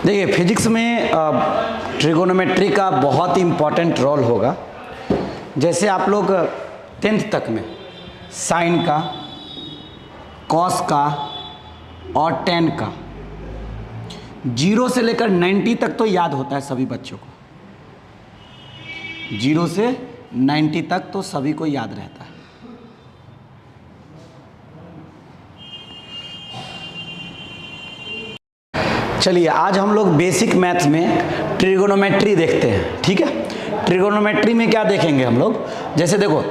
देखिए फिजिक्स में ट्रिगोनोमेट्री का बहुत ही इम्पॉर्टेंट रोल होगा। जैसे आप लोग 10th तक में साइन का, कॉस का और टेन का 0 से लेकर 90 तक तो याद होता है सभी बच्चों को। 0 से 90 तक तो सभी को याद रहता है। चलिए आज हम लोग बेसिक मैथ्स में ट्रिगोनोमेट्री देखते हैं, ठीक है। ट्रिगोनोमेट्री में क्या देखेंगे हम लोग, जैसे देखो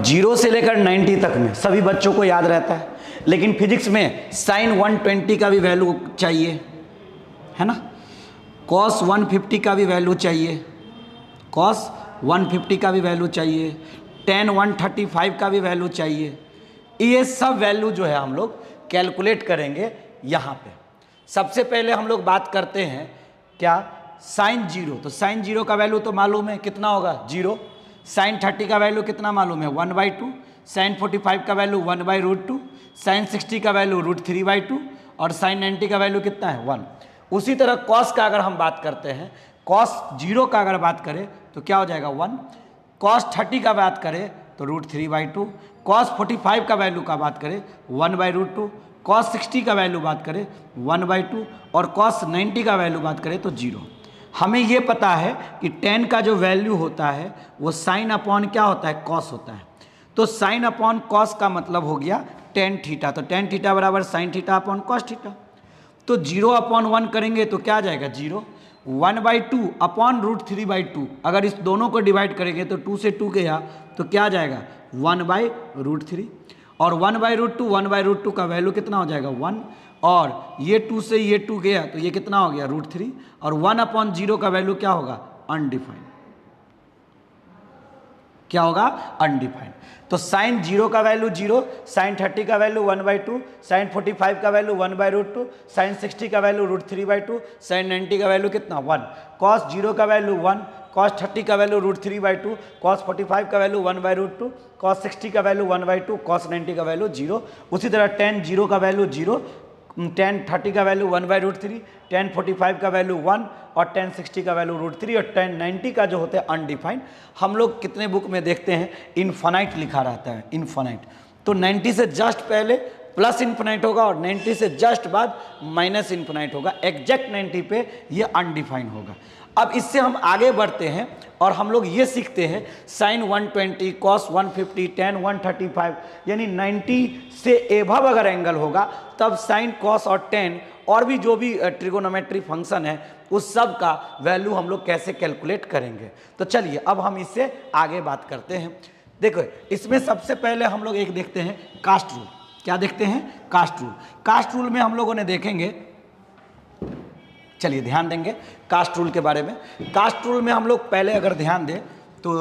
0 से लेकर 90 तक में सभी बच्चों को याद रहता है, लेकिन फिजिक्स में साइन 120 का भी वैल्यू चाहिए, है ना। कॉस 150 का भी वैल्यू चाहिए, कॉस 150 का भी वैल्यू चाहिए, टेन 135 का भी वैल्यू चाहिए। ये सब वैल्यू जो है हम लोग कैलकुलेट करेंगे यहाँ पे। सबसे पहले हम लोग बात करते हैं क्या, साइन 0। तो साइन 0 का वैल्यू तो मालूम है कितना होगा 0। साइन 30 का वैल्यू कितना मालूम है 1/2। साइन 45 का वैल्यू 1/√2। साइन 60 का वैल्यू √3/2 और साइन 90 का वैल्यू कितना है 1। उसी तरह कॉस का अगर हम बात करते हैं, कॉस 0 का अगर बात करें तो क्या हो जाएगा 1। कॉस 30 का बात करें तो √3/2। कॉस 45 का वैल्यू का बात करें 1/√2। कॉस 60 का वैल्यू बात करें 1/2 और कॉस 90 का वैल्यू बात करें तो 0। हमें ये पता है कि टेन का जो वैल्यू होता है वो साइन अपॉन क्या होता है, कॉस होता है। तो साइन अपॉन कॉस का मतलब हो गया टेन थीटा। तो टेन थीटा बराबर sine theta upon cos theta. तो 0/1 करेंगे तो क्या आ जाएगा 0। 1/2 अपॉन √3/2। अगर इस दोनों को डिवाइड करेंगे तो 2 से 2 गया तो क्या आ जाएगा 1/√3। और 1/√2 1/√2 का वैल्यू कितना हो जाएगा 1। और ये 2 से ये 2 गया तो ये कितना हो गया √3। और 1/0 का वैल्यू क्या होगा अनडिफाइंड। क्या होगा अनडिफाइंड। तो साइन 0 का वैल्यू 0, साइन 30 का वैल्यू 1/2, साइन 45 का वैल्यू 1/√2, साइन 60 का वैल्यू √3/2, साइन 90 का वैल्यू कितना 1। कॉस 0 का वैल्यू 1, कॉस 30 का वैल्यू √3/2, कॉस 45 का वैल्यू 1/√2, कॉस 60 का वैल्यू 1/2, कॉस 90 का वैल्यू 0। उसी तरह टेन 0 का वैल्यू 0, टेन 30 का वैल्यू 1/√3, टेन 45 का वैल्यू 1 और टेन 60 का वैल्यू √3 और टेन 90 का जो होता है अनडिफाइंड। हम लोग कितने बुक में देखते हैं इनफाइनाइट लिखा रहता है, इनफाइनाइट। तो 90 से जस्ट पहले प्लस इनफाइनाइट होगा और 90 से जस्ट बाद माइनस इनफाइनाइट होगा। एग्जैक्ट 90 पे ये अनडिफाइंड होगा। अब इससे हम आगे बढ़ते हैं और हम लोग ये सीखते हैं साइन 120, कॉस 150, टेन 135, यानी 90 से एभव अगर एंगल होगा तब साइन, कॉस और टेन और भी जो भी ट्रिगोनोमेट्री फंक्शन है उस सब का वैल्यू हम लोग कैसे कैलकुलेट करेंगे। तो चलिए अब हम इससे आगे बात करते हैं। देखो इसमें सबसे पहले हम लोग एक देखते हैं कास्ट रूल। क्या देखते हैं कास्ट रूल। कास्ट रूल में हम लोगों ने देखेंगे, चलिए ध्यान देंगे कास्ट रूल के बारे में। कास्ट रूल में हम लोग पहले अगर ध्यान दें तो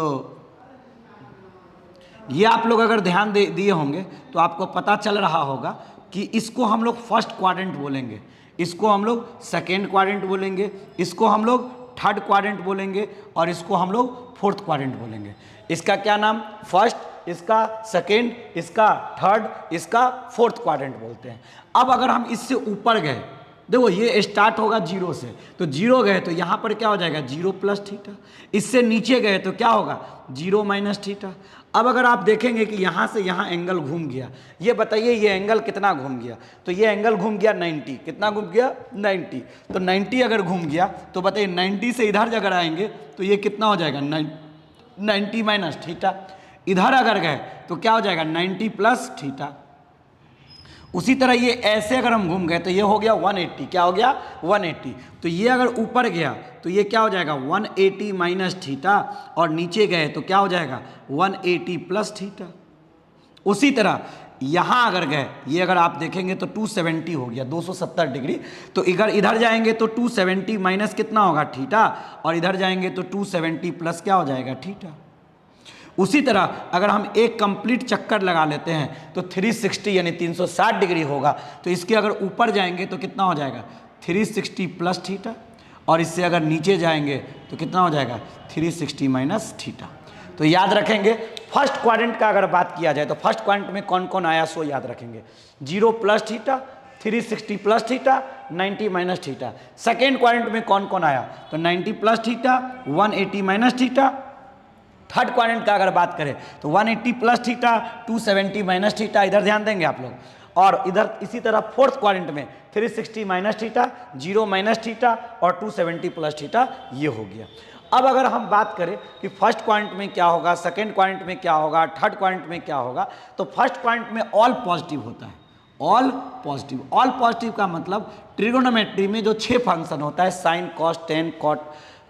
ये आप लोग अगर ध्यान दिए होंगे तो आपको पता चल रहा होगा कि इसको हम लोग फर्स्ट क्वाड्रेंट बोलेंगे, इसको हम लोग सेकेंड क्वाड्रेंट बोलेंगे, इसको हम लोग थर्ड क्वाड्रेंट बोलेंगे और इसको हम लोग फोर्थ क्वाड्रेंट बोलेंगे। इसका क्या नाम, फर्स्ट, इसका सेकेंड, इसका थर्ड, इसका फोर्थ क्वाड्रेंट बोलते हैं। अब अगर हम इससे ऊपर गए, देखो ये स्टार्ट होगा 0 से, तो 0 गए तो यहाँ पर क्या हो जाएगा 0 + थीटा। इससे नीचे गए तो क्या होगा 0 - थीटा। अब अगर आप देखेंगे कि यहाँ से यहाँ एंगल घूम गया, ये बताइए ये एंगल कितना घूम गया। तो ये एंगल घूम गया 90। कितना घूम गया 90। तो 90 अगर घूम गया तो बताइए 90 से इधर अगर आएंगे तो ये कितना हो जाएगा 90 - थीटा। इधर अगर गए तो क्या हो जाएगा 90 + थीटा। उसी तरह ये ऐसे अगर हम घूम गए तो ये हो गया 180। क्या हो गया 180। तो ये अगर ऊपर गया तो ये क्या हो जाएगा 180 - थीटा और नीचे गए तो क्या हो जाएगा 180 + थीटा। उसी तरह यहाँ अगर गए, ये अगर आप देखेंगे तो 270 हो गया 270 डिग्री। तो इधर जाएंगे तो 270 माइनस कितना होगा थीटा और इधर जाएंगे तो 270 + क्या हो जाएगा थीटा। उसी तरह अगर हम एक कंप्लीट चक्कर लगा लेते हैं तो 360 यानी 360 डिग्री होगा। तो इसके अगर ऊपर जाएंगे तो कितना हो जाएगा 360 + थीटा और इससे अगर नीचे जाएंगे तो कितना हो जाएगा 360 - थीटा। तो याद रखेंगे फर्स्ट क्वाड्रेंट का अगर बात किया जाए तो फर्स्ट क्वाड्रेंट में कौन कौन आया सो याद रखेंगे। 0 + theta, 360 plus theta, 90 minus theta. Second quadrant में कौन कौन आया, तो 90 plus theta, 180 minus theta. Third quadrant का अगर बात करें तो 180 प्लस थीटा, 270 माइनस थीटा, इधर ध्यान देंगे आप लोग। और इधर इसी तरह फोर्थ क्वाड्रेंट में 360 माइनस थीटा, 0 माइनस थीटा और 270 प्लस थीटा, ये हो गया। अब अगर हम बात करें कि फर्स्ट क्वाड्रेंट में क्या होगा, सेकेंड क्वाड्रेंट में क्या होगा, थर्ड क्वाड्रेंट में क्या होगा, तो फर्स्ट क्वाड्रेंट में ऑल पॉजिटिव होता है, ऑल पॉजिटिव। ऑल पॉजिटिव का मतलब ट्रिगोनोमेट्री में जो 6 फंक्शन होता है, sine, cos, tan, cot,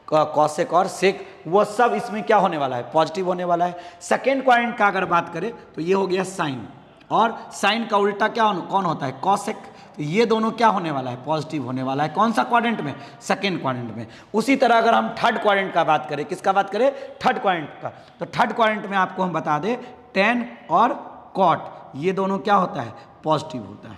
cosec और सेक, वो सब इसमें क्या होने वाला है, पॉजिटिव होने वाला है। सेकेंड क्वाड्रेंट का अगर बात करें तो ये हो गया साइन, और साइन का उल्टा क्या कौन होता है, कॉसेक। तो ये दोनों क्या होने वाला है, पॉजिटिव होने वाला है। कौन सा क्वाड्रेंट में, सेकेंड क्वाड्रेंट में। उसी तरह अगर हम थर्ड क्वाड्रेंट का बात करें, किसका बात करें, थर्ड क्वाड्रेंट का, तो थर्ड क्वाड्रेंट में आपको हम बता दें टेन और कॉट, ये दोनों क्या होता है, पॉजिटिव होता है।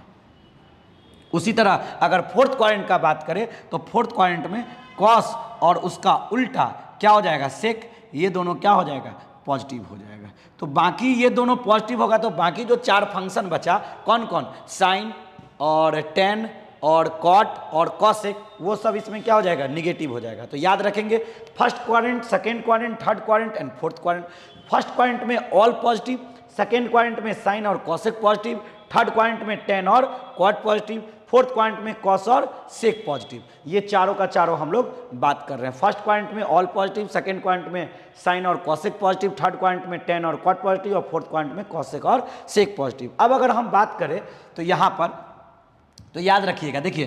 उसी तरह अगर फोर्थ क्वाड्रेंट का बात करें तो फोर्थ क्वाड्रेंट में कॉस और उसका उल्टा क्या हो जाएगा, सेक, ये दोनों क्या हो जाएगा, पॉजिटिव हो जाएगा। तो बाकी ये दोनों पॉजिटिव होगा, तो बाकी जो 4 फंक्शन बचा, कौन कौन, साइन और टेन और कॉट और कॉसेक, वो सब इसमें क्या हो जाएगा, निगेटिव हो जाएगा। तो याद रखेंगे, first quadrant, second quadrant, third quadrant and fourth quadrant. First quadrant में ऑल पॉजिटिव, सेकेंड क्वाड्रेंट में साइन और कॉसेक पॉजिटिव, थर्ड क्वाड्रेंट में टेन और कॉट पॉजिटिव, फोर्थ क्वाड्रेंट में कॉस और सेक पॉजिटिव। ये चारों का चारों हम लोग बात कर रहे हैं। फर्स्ट क्वाड्रेंट में ऑल पॉजिटिव, सेकंड क्वाड्रेंट में साइन और कॉसेक पॉजिटिव, थर्ड क्वाड्रेंट में टेन और कॉट पॉजिटिव और फोर्थ क्वाड्रेंट में कॉसेक और सेक पॉजिटिव। अब अगर हम बात करें तो यहाँ पर तो याद रखिएगा, देखिए